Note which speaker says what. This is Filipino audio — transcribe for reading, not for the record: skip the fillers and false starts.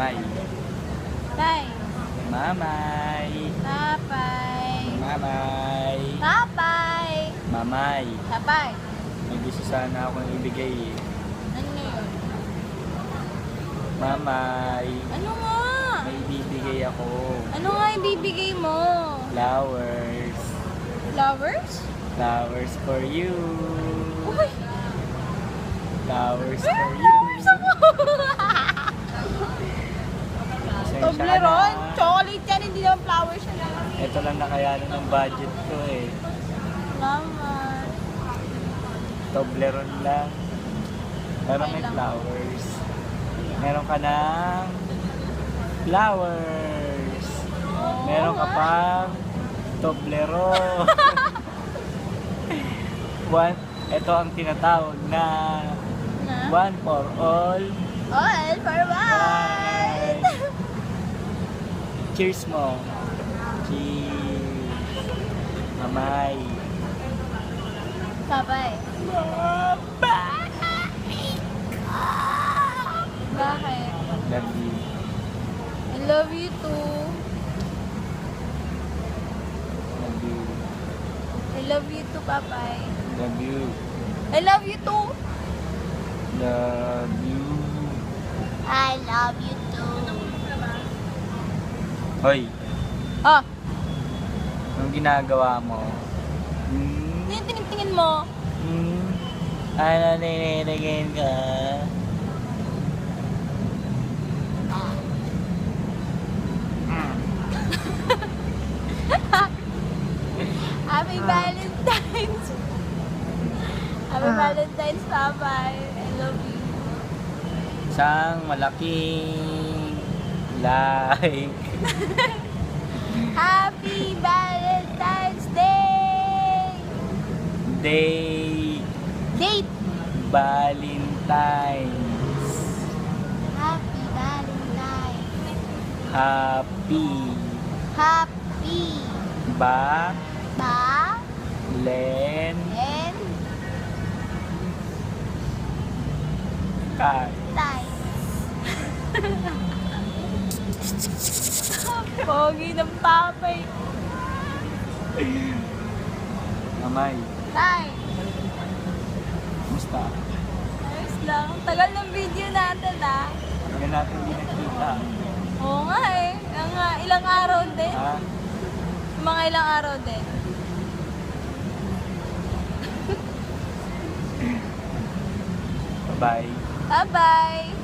Speaker 1: Mamay.
Speaker 2: Tay.
Speaker 1: Mamay.
Speaker 2: Tapay.
Speaker 1: Mamay.
Speaker 2: Tapay.
Speaker 1: Mamay.
Speaker 2: Tapay.
Speaker 1: May gusto sana akong ibigay eh.
Speaker 2: Ano yun?
Speaker 1: Mamay.
Speaker 2: Ano nga?
Speaker 1: May bibigay ako.
Speaker 2: Ano nga ibibigay mo?
Speaker 1: Flowers.
Speaker 2: Flowers?
Speaker 1: Flowers for you.
Speaker 2: Uy!
Speaker 1: Flowers
Speaker 2: May
Speaker 1: for you.
Speaker 2: flowers ako!
Speaker 1: Pasensya ka
Speaker 2: Toblerone?
Speaker 1: na.
Speaker 2: Chocolate yan, hindi naman flowers yan.
Speaker 1: Ito lang nakayanan ng budget ko eh.
Speaker 2: Salamat.
Speaker 1: Toblerone lang. Pero may
Speaker 2: Okay lang.
Speaker 1: flowers. Meron ka ng flowers. Meron ka pang Toblerone. Ito ang tinatawag na
Speaker 2: Na?
Speaker 1: one for all.
Speaker 2: All for one!
Speaker 1: Cheers mo. Cheers. Mamay.
Speaker 2: Sabay. Bakit?
Speaker 1: Love you.
Speaker 2: I love you too.
Speaker 1: Love you.
Speaker 2: I love you too, Papay.
Speaker 1: Love you.
Speaker 2: I love you too.
Speaker 1: Love you.
Speaker 2: I love you too.
Speaker 1: Hoy,
Speaker 2: Ah,
Speaker 1: anong ginagawa mo?
Speaker 2: ano yung tinitingin mo?
Speaker 1: Ano ninirigin ka?
Speaker 2: Happy Valentine's. Happy Valentine's, Papay. I love you.
Speaker 1: Isang malaking like.
Speaker 2: Happy Valentine's Day!
Speaker 1: Day.
Speaker 2: Date!
Speaker 1: Valentine's.
Speaker 2: Happy Valentine's.
Speaker 1: Happy.
Speaker 2: Happy.
Speaker 1: Ba.
Speaker 2: Ba?
Speaker 1: Len.
Speaker 2: And
Speaker 1: Ka.
Speaker 2: Pogi ng papay.
Speaker 1: Mamay.
Speaker 2: Tay.
Speaker 1: Kumusta?
Speaker 2: Ayos lang. Tagal ng video natin ah.
Speaker 1: Hindi natin hindi nagkita.
Speaker 2: Oo nga eh. Mga ilang araw din.
Speaker 1: Ha?
Speaker 2: Mga ilang araw din.
Speaker 1: Bye.
Speaker 2: Bye-bye.